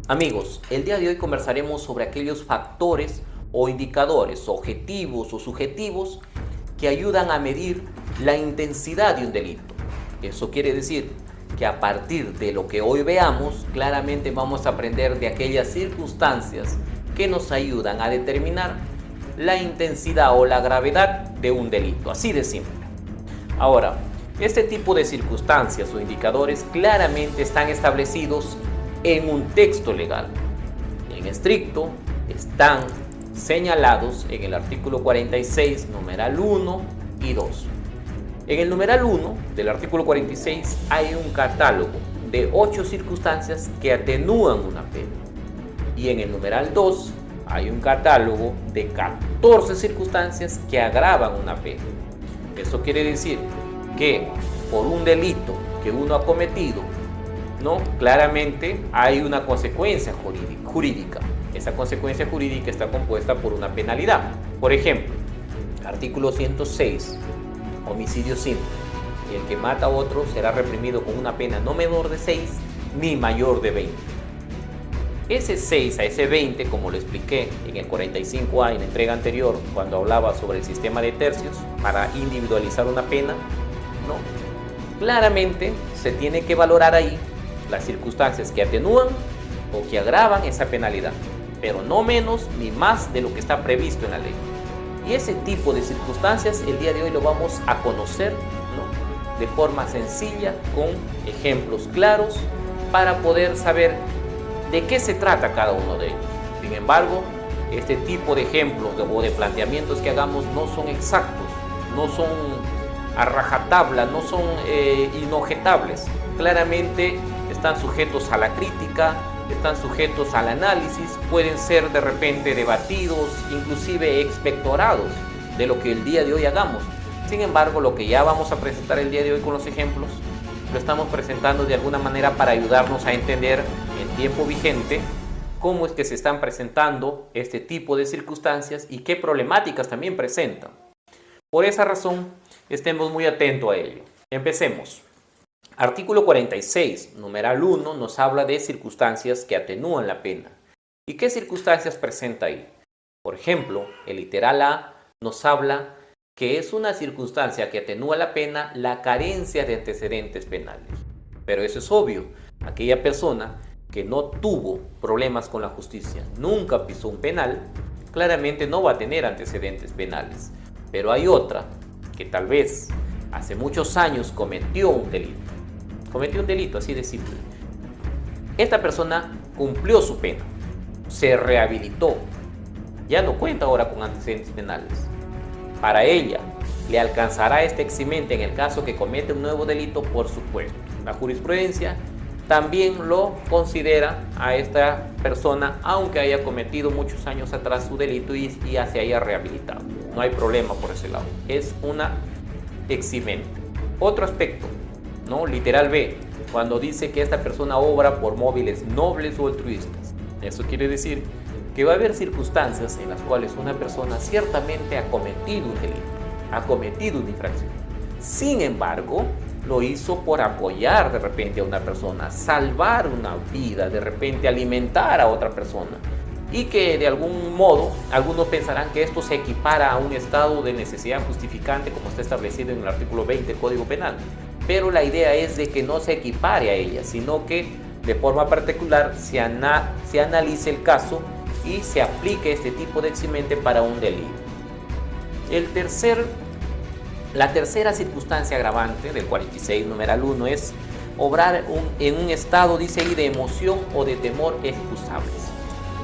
Amigos, el día de hoy conversaremos sobre aquellos factores o indicadores objetivos o subjetivos que ayudan a medir la intensidad de un delito. Eso quiere decir que a partir de lo que hoy veamos, claramente vamos a aprender de aquellas circunstancias que nos ayudan a determinar la intensidad o la gravedad de un delito, así de simple. Ahora, este tipo de circunstancias o indicadores claramente están establecidos en un texto legal. En estricto, están señalados en el artículo 46, numeral 1 y 2. En el numeral 1 del artículo 46 hay un catálogo de 8 circunstancias que atenúan una pena. Y en el numeral 2 hay un catálogo de 14 circunstancias que agravan una pena. Eso quiere decir que por un delito que uno ha cometido, claramente hay una consecuencia jurídica. Esa consecuencia jurídica está compuesta por una penalidad. Por ejemplo, artículo 106, homicidio simple. El que mata a otro será reprimido con una pena no menor de 6 ni mayor de 20. Ese 6 a ese 20, como lo expliqué en el 45A en la entrega anterior, cuando hablaba sobre el sistema de tercios para individualizar una pena, claramente se tiene que valorar ahí las circunstancias que atenúan o que agravan esa penalidad, pero no menos ni más de lo que está previsto en la ley. Y ese tipo de circunstancias el día de hoy lo vamos a conocer de forma sencilla, con ejemplos claros, para poder saber de qué se trata cada uno de ellos. Sin embargo, este tipo de ejemplos o de planteamientos que hagamos no son exactos, no son a rajatabla, no son inobjetables. Claramente están sujetos a la crítica, están sujetos al análisis, pueden ser de repente debatidos, inclusive expectorados de lo que el día de hoy hagamos. Sin embargo, lo que ya vamos a presentar el día de hoy con los ejemplos, lo estamos presentando de alguna manera para ayudarnos a entender en tiempo vigente cómo es que se están presentando este tipo de circunstancias y qué problemáticas también presentan. Por esa razón, estemos muy atentos a ello. Empecemos. Artículo 46, numeral 1, nos habla de circunstancias que atenúan la pena. ¿Y qué circunstancias presenta ahí? Por ejemplo, el literal A nos habla que es una circunstancia que atenúa la pena la carencia de antecedentes penales. Pero eso es obvio. Aquella persona que no tuvo problemas con la justicia, nunca pisó un penal, claramente no va a tener antecedentes penales. Pero hay otra que tal vez hace muchos años cometió un delito, así de simple. Esta persona cumplió su pena, se rehabilitó, ya no cuenta ahora con antecedentes penales. Para ella, ¿le alcanzará este eximente en el caso que comete un nuevo delito? Por supuesto. La jurisprudencia también lo considera a esta persona, aunque haya cometido muchos años atrás su delito y ya se haya rehabilitado. No hay problema por ese lado. Es una eximente. Otro aspecto, literal B, cuando dice que esta persona obra por móviles nobles o altruistas. Eso quiere decir que va a haber circunstancias en las cuales una persona ciertamente ha cometido un delito, ha cometido una infracción. Sin embargo, lo hizo por apoyar de repente a una persona, salvar una vida, de repente alimentar a otra persona. Y que de algún modo, algunos pensarán que esto se equipara a un estado de necesidad justificante como está establecido en el artículo 20 del Código Penal. Pero la idea es de que no se equipare a ella, sino que de forma particular se analice el caso y se aplique este tipo de eximente para un delito. La tercera circunstancia agravante del 46, numeral 1, es obrar en un estado, dice ahí, de emoción o de temor excusables.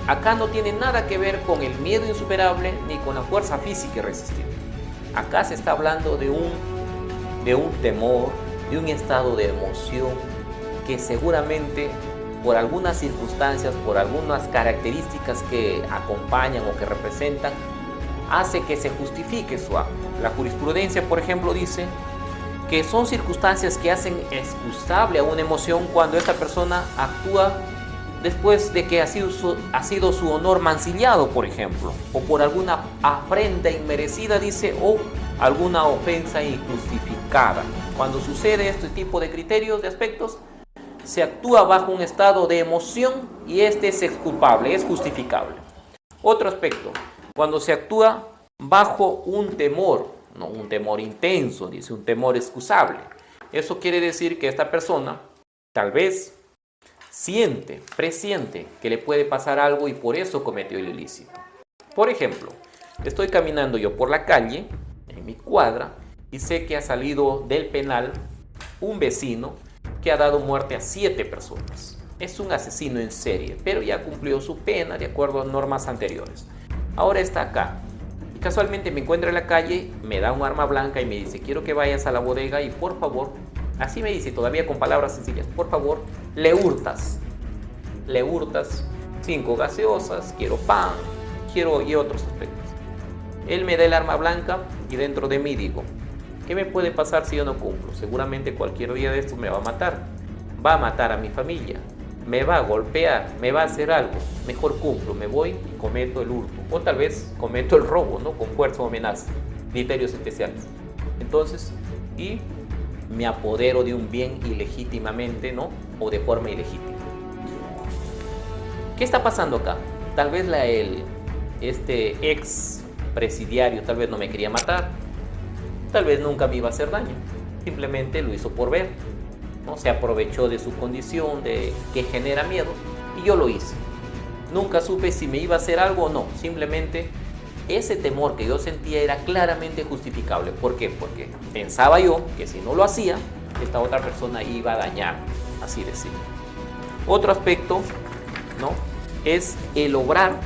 Acá no tiene nada que ver con el miedo insuperable ni con la fuerza física irresistible. Acá se está hablando de un temor, de un estado de emoción que seguramente por algunas circunstancias, por algunas características que acompañan o que representan, hace que se justifique su acto. La jurisprudencia, por ejemplo, dice que son circunstancias que hacen excusable a una emoción cuando esta persona actúa después de que ha sido su honor mancillado, por ejemplo, o por alguna afrenta inmerecida, dice, o alguna ofensa injustificada. Cuando sucede este tipo de criterios, de aspectos, se actúa bajo un estado de emoción y este es exculpable, es justificable. Otro aspecto, cuando se actúa bajo un temor, no un temor intenso, dice un temor excusable. Eso quiere decir que esta persona tal vez presiente que le puede pasar algo y por eso cometió el ilícito. Por ejemplo, estoy caminando yo por la calle, en mi cuadra, y sé que ha salido del penal un vecino que ha dado muerte a 7 personas. Es un asesino en serie, pero ya cumplió su pena de acuerdo a normas anteriores. Ahora está acá. Y casualmente me encuentra en la calle, me da un arma blanca y me dice, quiero que vayas a la bodega y por favor, así me dice todavía con palabras sencillas, por favor, le hurtas 5 gaseosas, quiero pan, quiero y otros aspectos. Él me da el arma blanca y dentro de mí digo, ¿qué me puede pasar si yo no cumplo? Seguramente cualquier día de estos me va a matar a mi familia, me va a golpear, me va a hacer algo. Mejor cumplo, me voy y cometo el hurto. O tal vez cometo el robo, ¿no? Con fuerza o amenaza. Criterios especiales. Entonces, y me apodero de un bien ilegítimamente, ¿no? O de forma ilegítima. ¿Qué está pasando acá? Tal vez este ex presidiario tal vez no me quería matar. Tal vez nunca me iba a hacer daño. Simplemente lo hizo por ver. ¿No? Se aprovechó de su condición de que genera miedo y yo lo hice. Nunca supe si me iba a hacer algo o no. Simplemente ese temor que yo sentía era claramente justificable. ¿Por qué? Porque pensaba yo que si no lo hacía, esta otra persona iba a dañar, así decirlo. Otro aspecto, ¿no? Es el obrar.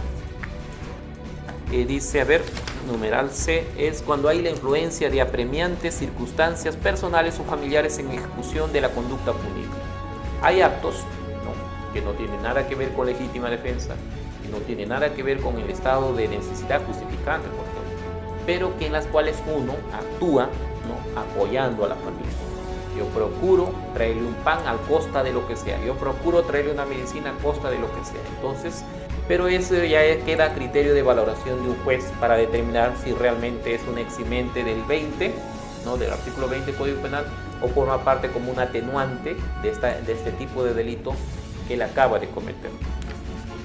Dice, a ver, numeral C, es cuando hay la influencia de apremiantes circunstancias personales o familiares en ejecución de la conducta punible. Hay actos, ¿no?, que no tienen nada que ver con legítima defensa y no tienen nada que ver con el estado de necesidad justificante, por ejemplo, pero que en las cuales uno actúa, ¿no?, apoyando a la familia. Yo procuro traerle un pan a costa de lo que sea, yo procuro traerle una medicina a costa de lo que sea. Entonces, pero eso ya queda a criterio de valoración de un juez para determinar si realmente es un eximente del 20, ¿no?, del artículo 20 del Código Penal, o forma parte como un atenuante de este tipo de delito que él acaba de cometer.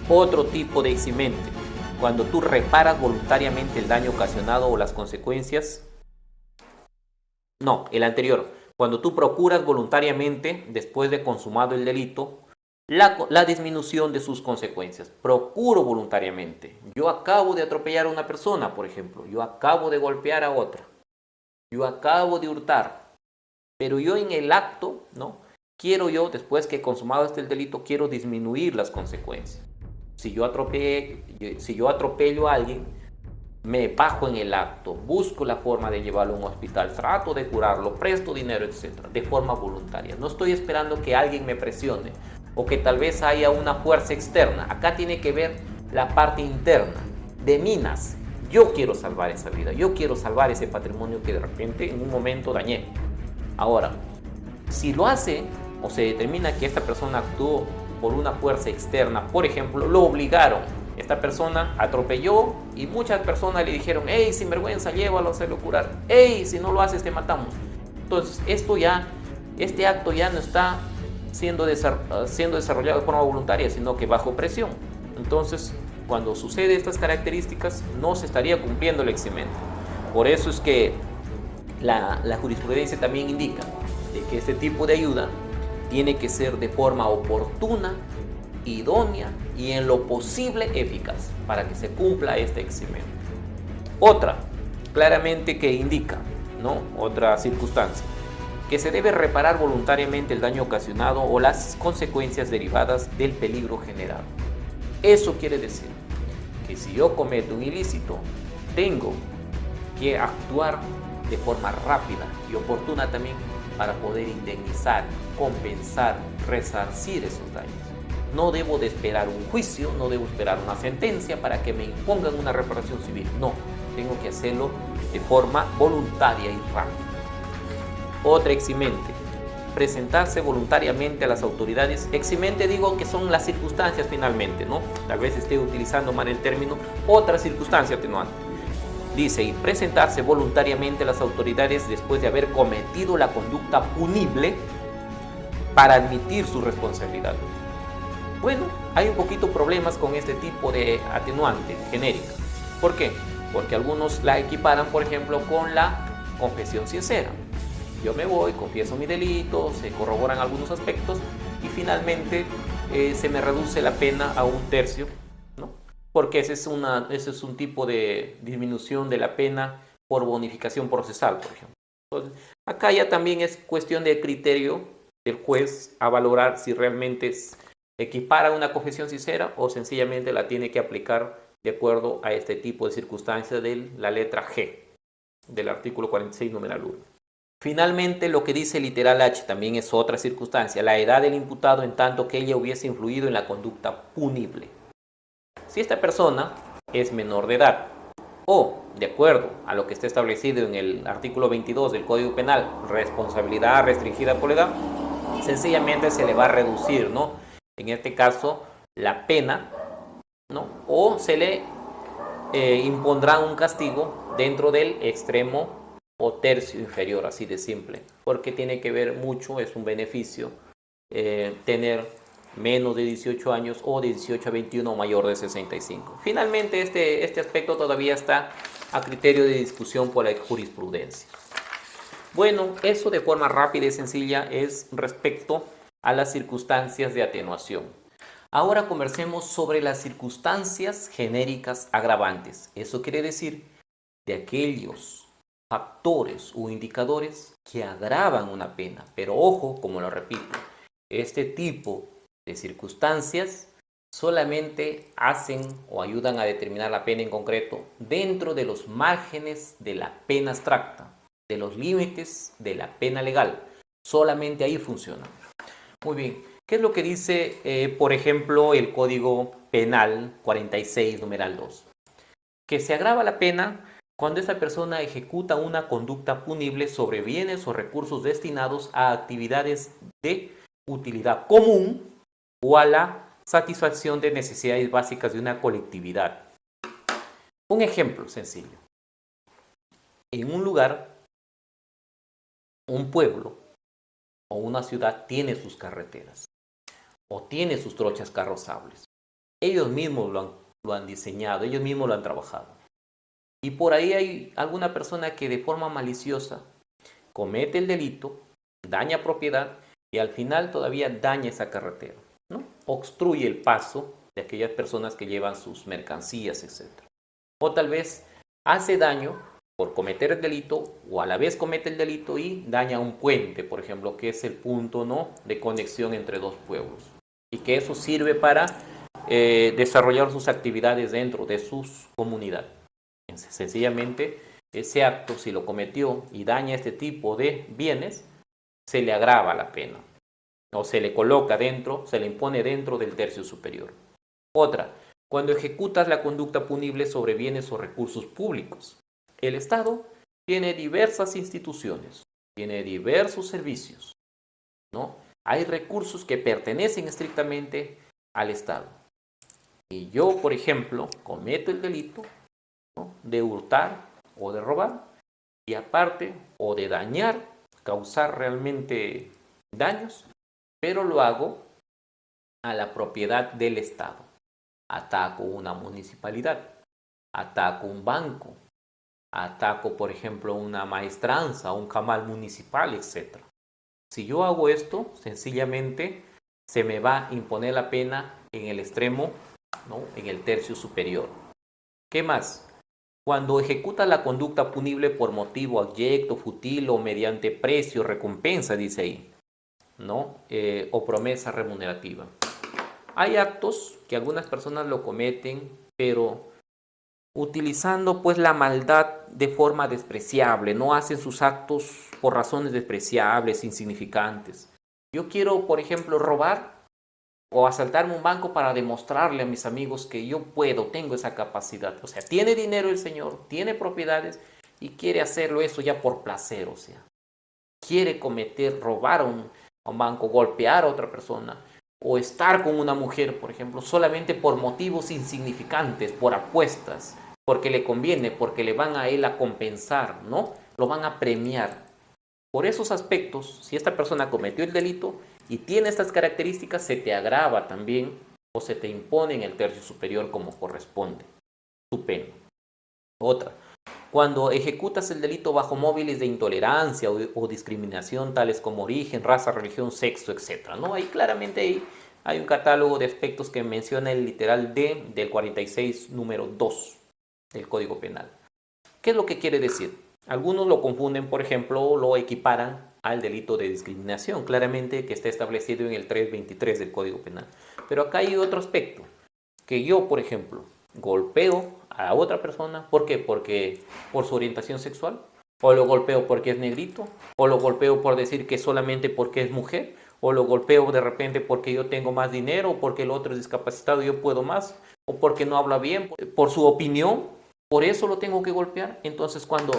Otro tipo de eximente, cuando tú reparas voluntariamente el daño ocasionado o las consecuencias. No, el anterior, cuando tú procuras voluntariamente, después de consumado el delito, la disminución de sus consecuencias. Procuro voluntariamente. Yo acabo de atropellar a una persona, por ejemplo. Yo acabo de golpear a otra. Yo acabo de hurtar. Pero yo en el acto, ¿no?, después que he consumado el delito, quiero disminuir las consecuencias. Si yo atropello a alguien, me bajo en el acto, busco la forma de llevarlo a un hospital, trato de curarlo, presto dinero, etc. De forma voluntaria. No estoy esperando que alguien me presione o que tal vez haya una fuerza externa. Acá tiene que ver la parte interna de mí nace. Yo quiero salvar esa vida, yo quiero salvar ese patrimonio que de repente en un momento dañé. Ahora, si lo hace o se determina que esta persona actuó por una fuerza externa, por ejemplo, lo obligaron, esta persona atropelló y muchas personas le dijeron, hey, sinvergüenza, llévalo a hacerlo curar, hey, si no lo haces te matamos. Entonces, este acto ya no está siendo desarrollado de forma voluntaria, sino que bajo presión. Entonces, cuando sucede estas características, no se estaría cumpliendo el eximente. Por eso es que la jurisprudencia también indica de que este tipo de ayuda tiene que ser de forma oportuna, idónea y en lo posible eficaz para que se cumpla este eximente. Otra, claramente que indica, ¿no?, otra circunstancia, que se debe reparar voluntariamente el daño ocasionado o las consecuencias derivadas del peligro generado. Eso quiere decir que si yo cometo un ilícito, tengo que actuar de forma rápida y oportuna también para poder indemnizar, compensar, resarcir esos daños. No debo de esperar un juicio, no debo esperar una sentencia para que me impongan una reparación civil. No, tengo que hacerlo de forma voluntaria y rápida. Otra eximente, presentarse voluntariamente a las autoridades. Eximente digo que son las circunstancias finalmente, ¿no? Tal vez esté utilizando mal el término. Otra circunstancia atenuante. Dice, y presentarse voluntariamente a las autoridades después de haber cometido la conducta punible para admitir su responsabilidad. Bueno, hay un poquito problemas con este tipo de atenuante genérica. ¿Por qué? Porque algunos la equiparan, por ejemplo, con la confesión sincera. Yo me voy, confieso mi delito, se corroboran algunos aspectos y finalmente se me reduce la pena a 1/3, ¿no? Porque ese es un tipo de disminución de la pena por bonificación procesal, por ejemplo. Entonces, acá ya también es cuestión de criterio del juez a valorar si realmente equipara una confesión sincera o sencillamente la tiene que aplicar de acuerdo a este tipo de circunstancias de la letra G del artículo 46, numeral 1. Finalmente, lo que dice el literal H también es otra circunstancia, la edad del imputado en tanto que ella hubiese influido en la conducta punible. Si esta persona es menor de edad o, de acuerdo a lo que está establecido en el artículo 22 del Código Penal, responsabilidad restringida por la edad, sencillamente se le va a reducir, ¿no? En este caso, la pena, ¿no? O se le impondrá un castigo dentro del extremo o tercio inferior, así de simple, porque tiene que ver mucho, es un beneficio tener menos de 18 años o de 18 a 21 o mayor de 65. Finalmente, este aspecto todavía está a criterio de discusión por la jurisprudencia. Bueno, eso de forma rápida y sencilla es respecto a las circunstancias de atenuación. Ahora conversemos sobre las circunstancias genéricas agravantes. Eso quiere decir de aquellos factores o indicadores que agravan una pena. Pero ojo, como lo repito, este tipo de circunstancias solamente hacen o ayudan a determinar la pena en concreto dentro de los márgenes de la pena abstracta, de los límites de la pena legal. Solamente ahí funciona. Muy bien, ¿qué es lo que dice, por ejemplo, el Código Penal 46, numeral 2? Que se agrava la pena cuando esa persona ejecuta una conducta punible sobre bienes o recursos destinados a actividades de utilidad común o a la satisfacción de necesidades básicas de una colectividad. Un ejemplo sencillo. En un lugar, un pueblo o una ciudad tiene sus carreteras o tiene sus trochas carrozables. Ellos mismos lo han diseñado, ellos mismos lo han trabajado. Y por ahí hay alguna persona que de forma maliciosa comete el delito, daña propiedad y al final todavía daña esa carretera, ¿no? Obstruye el paso de aquellas personas que llevan sus mercancías, etc. O tal vez hace daño por cometer el delito o a la vez comete el delito y daña un puente, por ejemplo, que es el punto, ¿no?, de conexión entre dos pueblos. Y que eso sirve para desarrollar sus actividades dentro de sus comunidades. Sencillamente, ese acto, si lo cometió y daña este tipo de bienes, se le agrava la pena o se le coloca dentro, se le impone dentro del tercio superior. Otra, cuando ejecutas la conducta punible sobre bienes o recursos públicos. El Estado tiene diversas instituciones, tiene diversos servicios, ¿no? Hay recursos que pertenecen estrictamente al Estado. Y yo, por ejemplo, cometo el delito, ¿no?, de hurtar o de robar, y aparte, o de dañar, causar realmente daños, pero lo hago a la propiedad del Estado. Ataco una municipalidad, ataco un banco, ataco, por ejemplo, una maestranza, un camal municipal, etc. Si yo hago esto, sencillamente se me va a imponer la pena en el extremo, ¿no?, en el tercio superior. ¿Qué más? Cuando ejecuta la conducta punible por motivo abyecto, fútil o mediante precio, recompensa, dice ahí, ¿no?, o promesa remunerativa. Hay actos que algunas personas lo cometen, pero utilizando pues la maldad de forma despreciable, no hacen sus actos por razones despreciables, insignificantes. Yo quiero, por ejemplo, robar o asaltarme un banco para demostrarle a mis amigos que yo puedo, tengo esa capacidad. O sea, tiene dinero el señor, tiene propiedades y quiere hacerlo eso ya por placer, o sea. Quiere robar a un banco, golpear a otra persona o estar con una mujer, por ejemplo, solamente por motivos insignificantes, por apuestas, porque le conviene, porque le van a él a compensar, ¿no? Lo van a premiar. Por esos aspectos, si esta persona cometió el delito, y tiene estas características, se te agrava también o se te impone en el tercio superior como corresponde tu pena. Otra, cuando ejecutas el delito bajo móviles de intolerancia o discriminación tales como origen, raza, religión, sexo, etc. ¿no? Ahí claramente hay un catálogo de aspectos que menciona el literal D del 46 número 2 del Código Penal. ¿Qué es lo que quiere decir? Algunos lo confunden, por ejemplo, lo equiparan al delito de discriminación, claramente que está establecido en el 323 del Código Penal. Pero acá hay otro aspecto, que yo, por ejemplo, golpeo a otra persona, ¿por qué? Porque por su orientación sexual, o lo golpeo porque es negrito, o lo golpeo por decir que solamente porque es mujer, o lo golpeo de repente porque yo tengo más dinero, o porque el otro es discapacitado y yo puedo más, o porque no habla bien, por su opinión, por eso lo tengo que golpear. Entonces, cuando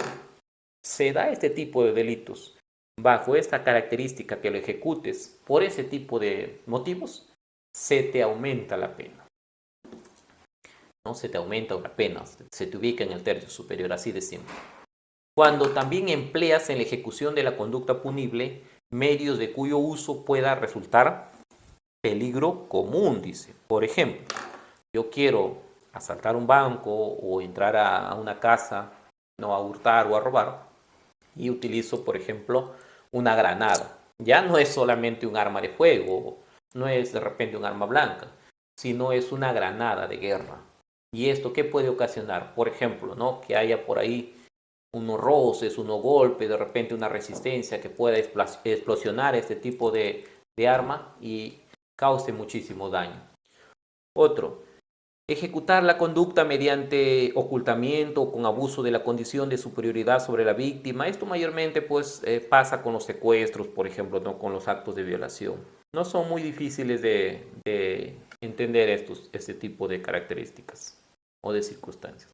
se da este tipo de delitos bajo esta característica que lo ejecutes por ese tipo de motivos, se te aumenta la pena. ¿No? Se te aumenta una pena, se te ubica en el tercio superior, así de simple. Cuando también empleas en la ejecución de la conducta punible medios de cuyo uso pueda resultar peligro común, dice. Por ejemplo, yo quiero asaltar un banco o entrar a una casa, no, a hurtar o a robar, y utilizo, por ejemplo, una granada. Ya no es solamente un arma de fuego, no es de repente un arma blanca, sino es una granada de guerra. ¿Y esto qué puede ocasionar? Por ejemplo, ¿no? Que haya por ahí unos roces, unos golpes, de repente una resistencia que pueda explosionar este tipo de arma y cause muchísimo daño. Otro, ejecutar la conducta mediante ocultamiento o con abuso de la condición de superioridad sobre la víctima. Esto mayormente pues pasa con los secuestros, por ejemplo, no con los actos de violación. No son muy difíciles de entender este tipo de características o de circunstancias.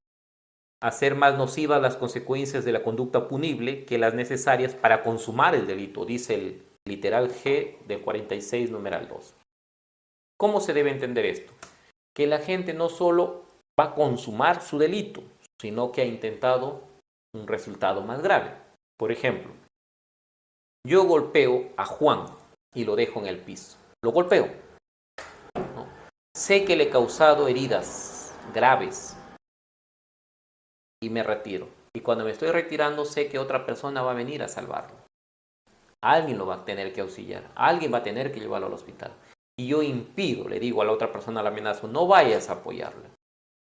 Hacer más nocivas las consecuencias de la conducta punible que las necesarias para consumar el delito, dice el literal G del 46 numeral 2. ¿Cómo se debe entender esto? Que la gente no solo va a consumar su delito, sino que ha intentado un resultado más grave. Por ejemplo, yo golpeo a Juan y lo dejo en el piso. Lo golpeo, ¿no? Sé que le he causado heridas graves y me retiro. Y cuando me estoy retirando sé que otra persona va a venir a salvarlo. Alguien lo va a tener que auxiliar, alguien va a tener que llevarlo al hospital. Y yo impido, le digo a la otra persona, la amenazo, no vayas a apoyarle.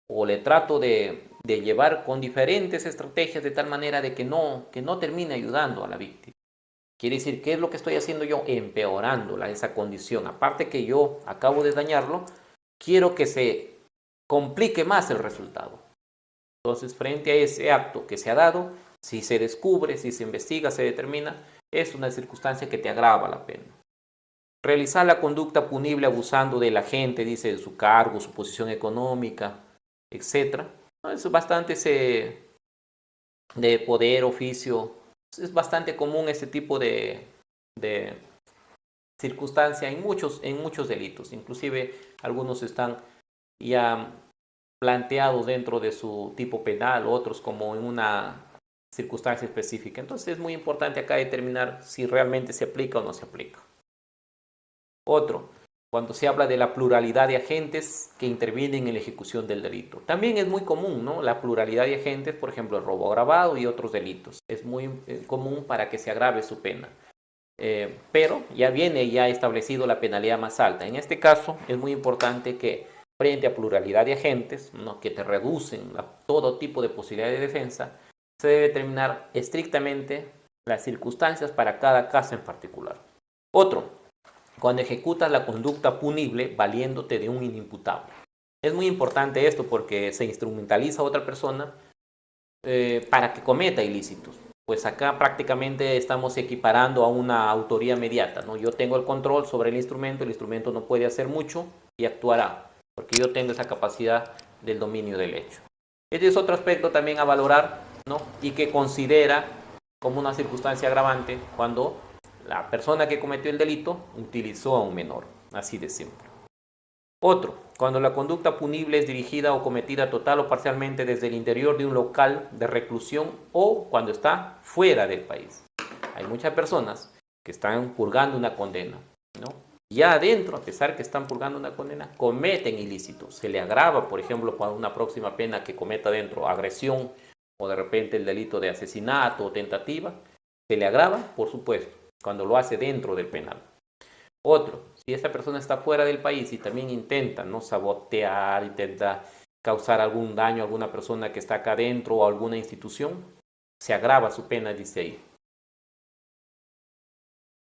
O le trato de llevar con diferentes estrategias de tal manera de que no termine ayudando a la víctima. Quiere decir, ¿qué es lo que estoy haciendo yo? Empeorándola esa condición. Aparte que yo acabo de dañarlo, quiero que se complique más el resultado. Entonces, frente a ese acto que se ha dado, si se descubre, si se investiga, se determina, es una circunstancia que te agrava la pena. Realizar la conducta punible abusando del agente, dice, de su cargo, su posición económica, etc. Es bastante de poder, oficio. Es bastante común este tipo de circunstancia en muchos delitos. Inclusive algunos están ya planteados dentro de su tipo penal, otros como en una circunstancia específica. Entonces es muy importante acá determinar si realmente se aplica o no se aplica. Otro, cuando se habla de la pluralidad de agentes que intervienen en la ejecución del delito. También es muy común, ¿no? La pluralidad de agentes, por ejemplo, el robo agravado y otros delitos. Es muy común para que se agrave su pena. Pero ya viene ya establecido la penalidad más alta. En este caso es muy importante que frente a pluralidad de agentes, ¿no? Que te reducen a todo tipo de posibilidad de defensa, se debe determinar estrictamente las circunstancias para cada caso en particular. Otro, cuando ejecutas la conducta punible valiéndote de un inimputable. Es muy importante esto porque se instrumentaliza a otra persona para que cometa ilícitos. Pues acá prácticamente estamos equiparando a una autoría inmediata, ¿no? Yo tengo el control sobre el instrumento no puede hacer mucho y actuará, porque yo tengo esa capacidad del dominio del hecho. Este es otro aspecto también a valorar, ¿no? Y que considera como una circunstancia agravante cuando la persona que cometió el delito utilizó a un menor, así de simple. Otro, cuando la conducta punible es dirigida o cometida total o parcialmente desde el interior de un local de reclusión o cuando está fuera del país. Hay muchas personas que están purgando una condena, ¿no? ya adentro, a pesar que están purgando una condena, cometen ilícitos. Se le agrava, por ejemplo, para una próxima pena que cometa dentro agresión o de repente el delito de asesinato o tentativa, se le agrava, por supuesto, cuando lo hace dentro del penal. Otro, si esa persona está fuera del país y también intenta no sabotear, intenta causar algún daño a alguna persona que está acá adentro o a alguna institución, se agrava su pena, dice ahí.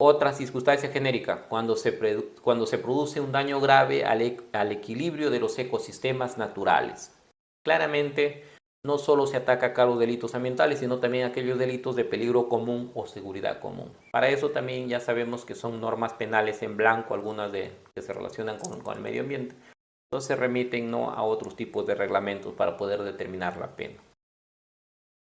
Otra circunstancia genérica, cuando se produce un daño grave al equilibrio de los ecosistemas naturales. Claramente, no solo se ataca acá los delitos ambientales, sino también aquellos delitos de peligro común o seguridad común. Para eso también ya sabemos que son normas penales en blanco, algunas que se relacionan con el medio ambiente. Entonces se remiten, ¿no?, a otros tipos de reglamentos para poder determinar la pena.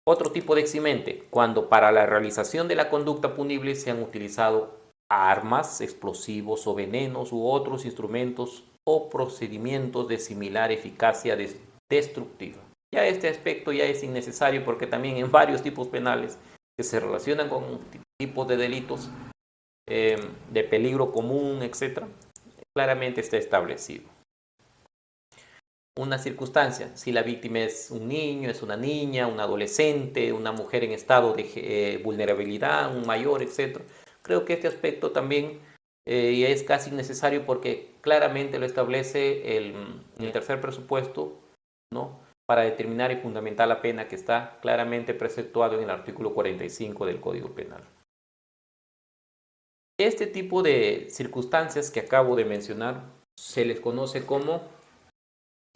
Otro tipo de eximente, cuando para la realización de la conducta punible se han utilizado armas, explosivos o venenos u otros instrumentos o procedimientos de similar eficacia destructiva. Ya este aspecto ya es innecesario porque también en varios tipos penales que se relacionan con tipos de delitos de peligro común, etc., claramente está establecido. Una circunstancia, si la víctima es un niño, es una niña, un adolescente, una mujer en estado de vulnerabilidad, un mayor, etc. Creo que este aspecto también es casi necesario porque claramente lo establece el tercer presupuesto, ¿no?, para determinar y fundamentar la pena, que está claramente preceptuado en el artículo 45 del Código Penal. Este tipo de circunstancias que acabo de mencionar se les conoce como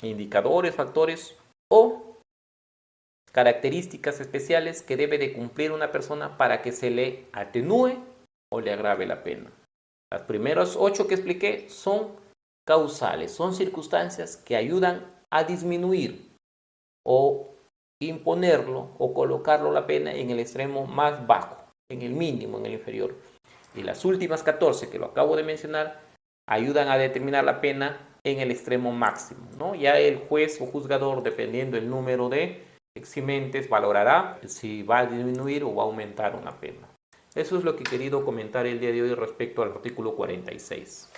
indicadores, factores o características especiales que debe de cumplir una persona para que se le atenúe o le agrave la pena. Las primeras 8 que expliqué son causales, son circunstancias que ayudan a disminuir o imponerlo o colocarlo la pena en el extremo más bajo, en el mínimo, en el inferior. Y las últimas 14 que lo acabo de mencionar ayudan a determinar la pena en el extremo máximo, ¿no? Ya el juez o juzgador, dependiendo del número de eximentes, valorará si va a disminuir o va a aumentar una pena. Eso es lo que he querido comentar el día de hoy respecto al artículo 46.